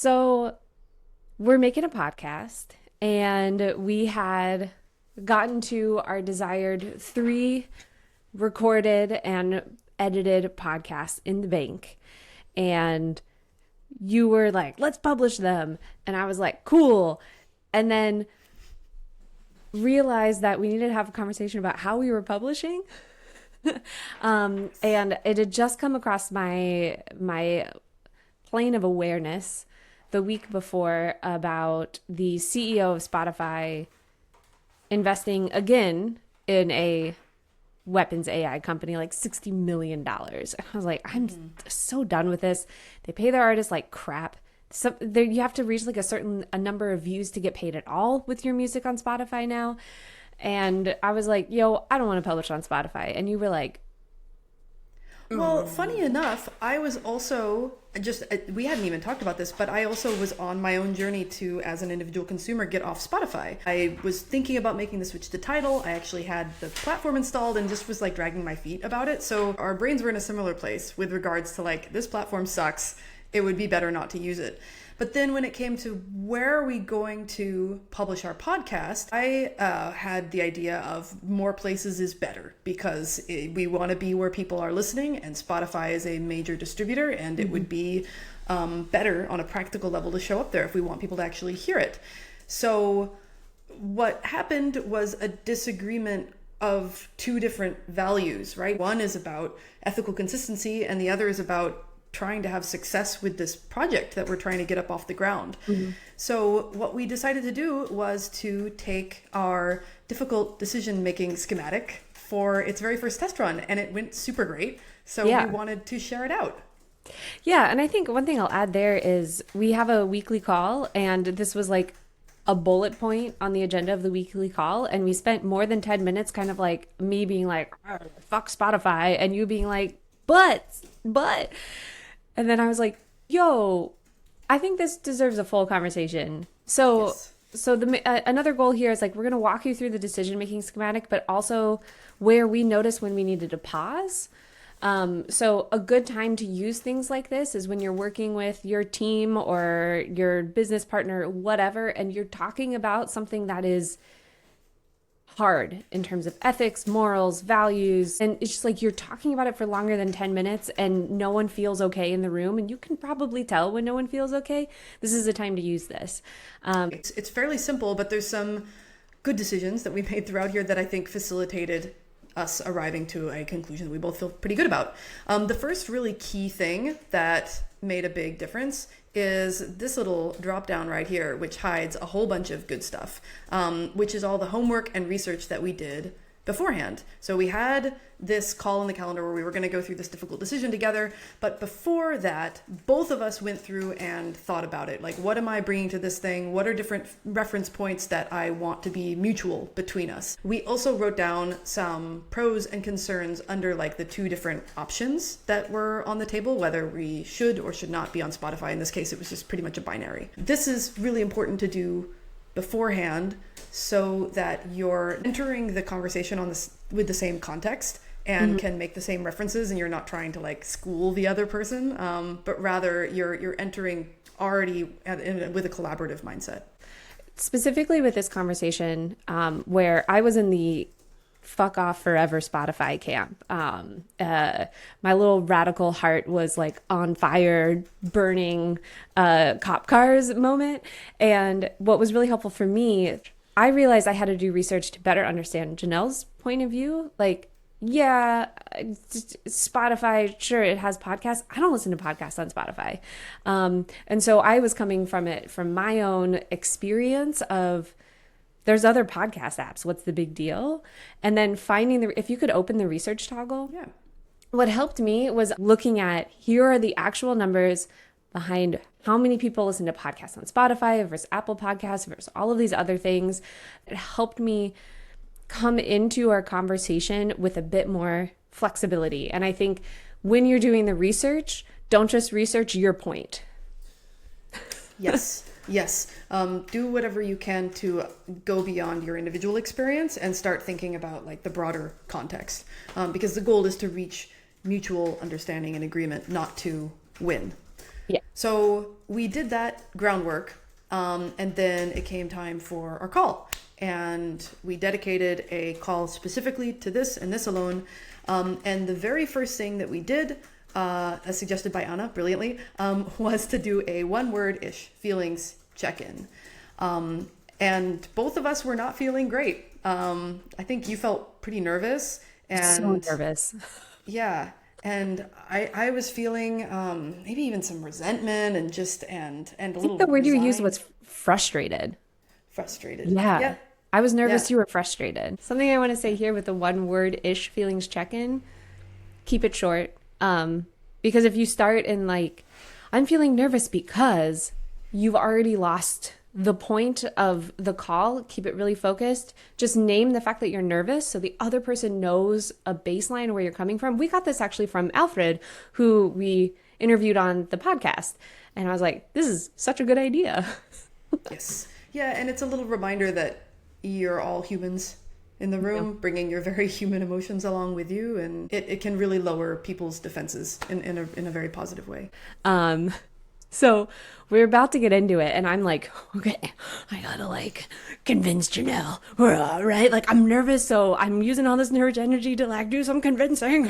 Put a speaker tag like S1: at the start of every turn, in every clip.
S1: So we're making a podcast, and we had gotten to our desired three recorded and edited podcasts in the bank. And you were like, let's publish them. And I was like, cool. And then realized that we needed to have a conversation about how we were publishing. And it had just come across my plane of awareness the week before about the CEO of Spotify investing again in a weapons AI company, like $60 million. I was like, I'm so done with this. They pay their artists like crap. So there, you have to reach like a number of views to get paid at all with your music on Spotify now. And I was like, yo, I don't want to publish on Spotify. And you were like,
S2: Well, funny enough, I was also we hadn't even talked about this, but I also was on my own journey to, as an individual consumer, get off Spotify. I was thinking about making the switch to Tidal. I actually had the platform installed and just was like dragging my feet about it. So our brains were in a similar place with regards to like, this platform sucks. It would be better not to use it. But then when it came to where are we going to publish our podcast, I had the idea of more places is better because we want to be where people are listening, and Spotify is a major distributor, and it would be better on a practical level to show up there if we want people to actually hear it. So what happened was a disagreement of two different values, right? One is about ethical consistency, and the other is about trying to have success with this project that we're trying to get up off the ground. So what we decided to do was to take our difficult decision-making schematic for its very first test run, and it went super great. So
S1: yeah.
S2: we wanted to share it out.
S1: Yeah, and I think one thing I'll add there is we have a weekly call, and this was like a bullet point on the agenda of the weekly call, and we spent more than 10 minutes kind of like me being like, fuck Spotify, and you being like, but. And then I was like, yo, I think this deserves a full conversation. So
S2: Yes.
S1: another goal here is like, we're going to walk you through the decision-making schematic, but also where we notice when we needed to pause. So a good time to use things like this is when you're working with your team or your business partner, whatever, and you're talking about something that is hard in terms of ethics, morals, values. And it's just like you're talking about it for longer than 10 minutes and no one feels okay in the room. And you can probably tell when no one feels okay. This is the time to use this.
S2: It's fairly simple, but there's some good decisions that we made throughout here that I think facilitated us arriving to a conclusion that we both feel pretty good about. The first really key thing that made a big difference is this little drop down right here, which hides a whole bunch of good stuff, which is all the homework and research that we did beforehand. So we had this call in the calendar where we were going to go through this difficult decision together. But before that, both of us went through and thought about it. Like, what am I bringing to this thing? What are different reference points that I want to be mutual between us? We also wrote down some pros and concerns under like the two different options that were on the table, whether we should or should not be on Spotify. In this case, it was just pretty much a binary. This is really important to do beforehand so that you're entering the conversation on this with the same context and can make the same references, and you're not trying to like school the other person, but rather you're entering already with a collaborative mindset.
S1: Specifically with this conversation, where I was in the fuck off forever Spotify camp. My little radical heart was like on fire, burning cop cars moment. And what was really helpful for me, I realized I had to do research to better understand Janelle's point of view. Like, yeah, Spotify, sure, it has podcasts. I don't listen to podcasts on Spotify. And so I was coming from it from my own experience of there's other podcast apps. What's the big deal? And then finding if you could open the research toggle.
S2: Yeah.
S1: What helped me was looking at here are the actual numbers behind how many people listen to podcasts on Spotify versus Apple Podcasts versus all of these other things. It helped me come into our conversation with a bit more flexibility. And I think when you're doing the research, don't just research your point.
S2: Yes. Yes. Do whatever you can to go beyond your individual experience and start thinking about like the broader context. Because the goal is to reach mutual understanding and agreement, not to win.
S1: Yeah.
S2: So we did that groundwork, and then it came time for our call. And we dedicated a call specifically to this and this alone. And the very first thing that we did, as suggested by Anna brilliantly, was to do a one-word-ish feelings check-in. And both of us were not feeling great. I think you felt pretty nervous. And
S1: So nervous.
S2: yeah, and I was feeling maybe even some resentment and just and a
S1: I think
S2: little
S1: the word you used
S2: resigned,
S1: was frustrated.
S2: frustrated.
S1: Yeah.
S2: Yeah,
S1: I was
S2: yeah.
S1: nervous. You were frustrated. Something I want to say here with the one word ish feelings check in, keep it short. Because if you start in like, I'm feeling nervous because you've already lost the point of the call, keep it really focused. Just name the fact that you're nervous so the other person knows a baseline where you're coming from. We got this actually from Alfred, who we interviewed on the podcast. And I was like, this is such a good idea.
S2: Yes. Yeah, and it's a little reminder that you're all humans in the room, bringing your very human emotions along with you, and it can really lower people's defenses in a very positive way.
S1: Um, so we're about to get into it, and I'm like, okay, I gotta like convince Janelle, right? Like I'm nervous, so I'm using all this nerve energy to like do some convincing.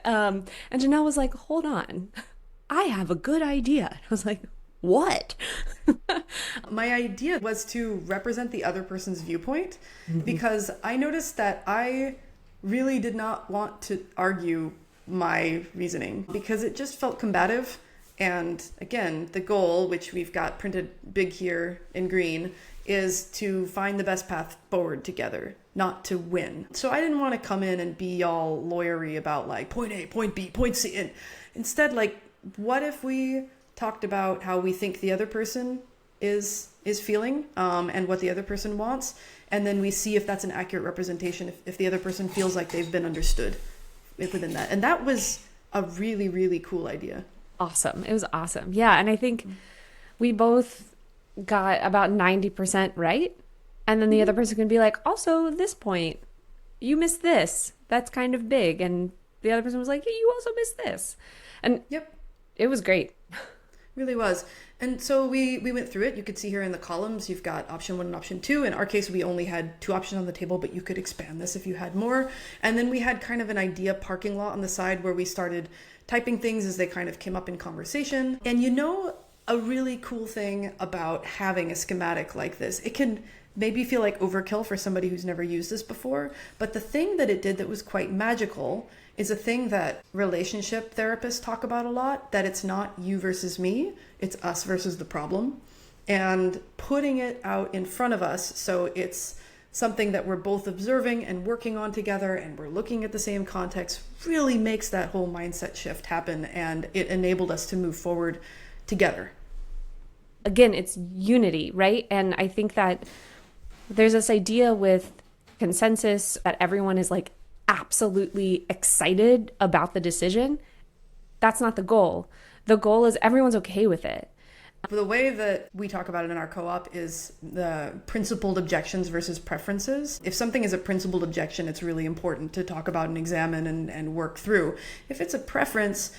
S1: And Janelle was like, hold on, I have a good idea. I was like, what?
S2: My idea was to represent the other person's viewpoint because I noticed that I really did not want to argue my reasoning because it just felt combative. And again, the goal, which we've got printed big here in green, is to find the best path forward together, not to win. So I didn't want to come in and be all lawyery about like point A, point B, point C. And instead, like, what if we talked about how we think the other person is feeling, and what the other person wants, and then we see if that's an accurate representation, if the other person feels like they've been understood within that. And that was a really, really cool idea.
S1: Awesome. It was awesome. Yeah. And I think we both got about 90% right. And then the other person can be like, also, this point, you missed this. That's kind of big. And the other person was like, yeah, you also missed this. And
S2: Yep.
S1: it was great.
S2: Really was. And so we went through it. You could see here in the columns, you've got option 1 and option 2. In our case, we only had 2 options on the table, but you could expand this if you had more. And then we had kind of an idea parking lot on the side where we started typing things as they kind of came up in conversation. And you know, a really cool thing about having a schematic like this, it can maybe feel like overkill for somebody who's never used this before, but the thing that it did that was quite magical is a thing that relationship therapists talk about a lot, that it's not you versus me, it's us versus the problem. And putting it out in front of us so it's something that we're both observing and working on together and we're looking at the same context really makes that whole mindset shift happen, and it enabled us to move forward together.
S1: Again, it's unity, right? And I think that there's this idea with consensus that everyone is like absolutely excited about the decision. That's not the goal. The goal is everyone's okay with it.
S2: The way that we talk about it in our co-op is the principled objections versus preferences. If something is a principled objection, it's really important to talk about and examine and work through. If it's a preference,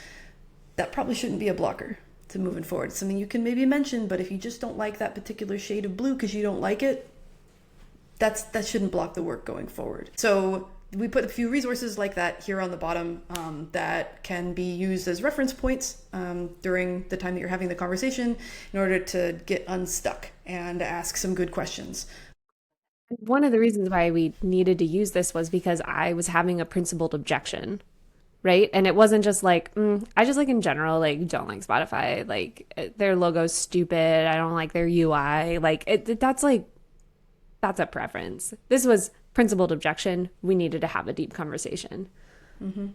S2: that probably shouldn't be a blocker to moving forward. It's something you can maybe mention, but if you just don't like that particular shade of blue because you don't like it, that shouldn't block the work going forward. So we put a few resources like that here on the bottom that can be used as reference points during the time that you're having the conversation in order to get unstuck and ask some good questions.
S1: One of the reasons why we needed to use this was because I was having a principled objection, right? And it wasn't just like, I just like in general, like don't like Spotify, like their logo's stupid. I don't like their UI. Like that's a preference. This was principled objection. We needed to have a deep conversation.
S2: Mm-hmm.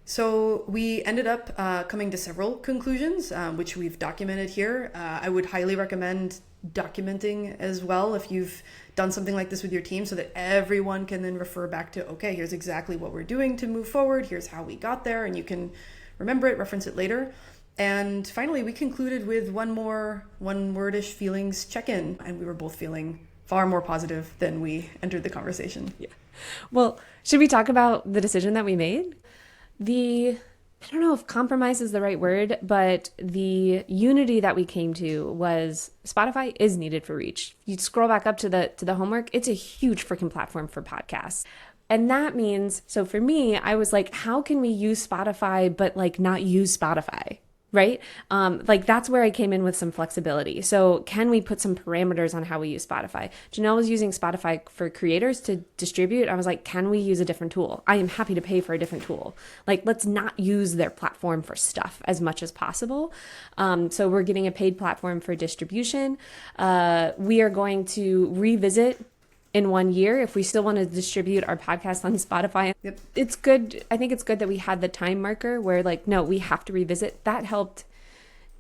S2: So we ended up coming to several conclusions, which we've documented here. I would highly recommend documenting as well if you've done something like this with your team, so that everyone can then refer back to, okay, here's exactly what we're doing to move forward. Here's how we got there. And you can remember it, reference it later. And finally, we concluded with one more one-word-ish feelings check-in. And we were both feeling far more positive than we entered the conversation.
S1: Yeah. Well, should we talk about the decision that we made? The I don't know if compromise is the right word, but the unity that we came to was Spotify is needed for reach. You scroll back up to the homework, it's a huge freaking platform for podcasts. And that means, so for me, I was like, how can we use Spotify but like not use Spotify? Right? Like that's where I came in with some flexibility. So can we put some parameters on how we use Spotify? Janelle was using Spotify for creators to distribute. I was like, can we use a different tool? I am happy to pay for a different tool. Like, let's not use their platform for stuff as much as possible. So we're getting a paid platform for distribution. We are going to revisit in 1 year if we still want to distribute our podcast on Spotify.
S2: Yep.
S1: It's good. I think it's good that we had the time marker where like, no, we have to revisit. That helped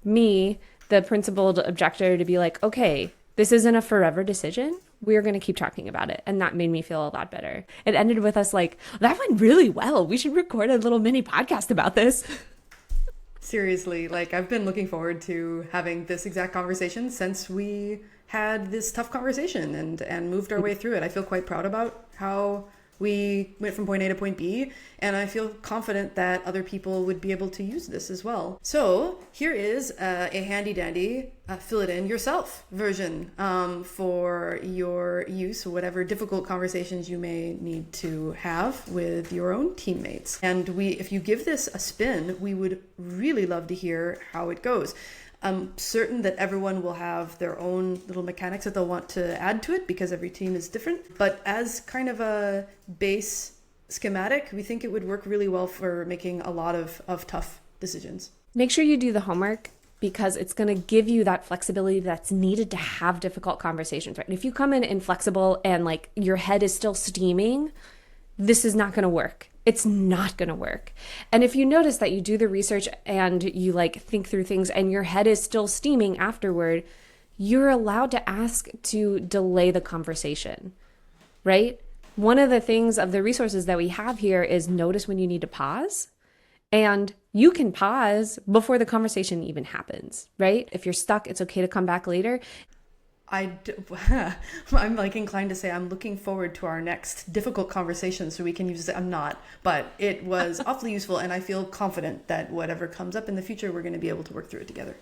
S1: me, the principled objector, to be like, okay, this isn't a forever decision. We're going to keep talking about it. And that made me feel a lot better. It ended with us like, that went really well. We should record a little mini podcast about this.
S2: Seriously, like I've been looking forward to having this exact conversation since we had this tough conversation and moved our way through it. I feel quite proud about how we went from point A to point B, and I feel confident that other people would be able to use this as well. So here is a handy dandy fill it in yourself version for your use, whatever difficult conversations you may need to have with your own teammates. And if you give this a spin, we would really love to hear how it goes. I'm certain that everyone will have their own little mechanics that they'll want to add to it because every team is different. But as kind of a base schematic, we think it would work really well for making a lot of tough decisions.
S1: Make sure you do the homework because it's going to give you that flexibility that's needed to have difficult conversations, right? And if you come in inflexible and like your head is still steaming, this is not going to work. It's not going to work. And if you notice that you do the research and you like think through things and your head is still steaming afterward, you're allowed to ask to delay the conversation, right? One of the things of the resources that we have here is notice when you need to pause. And you can pause before the conversation even happens, right? If you're stuck, it's okay to come back later.
S2: I'm like inclined to say I'm looking forward to our next difficult conversation so we can use it. I'm not, but it was awfully useful and I feel confident that whatever comes up in the future, we're going to be able to work through it together.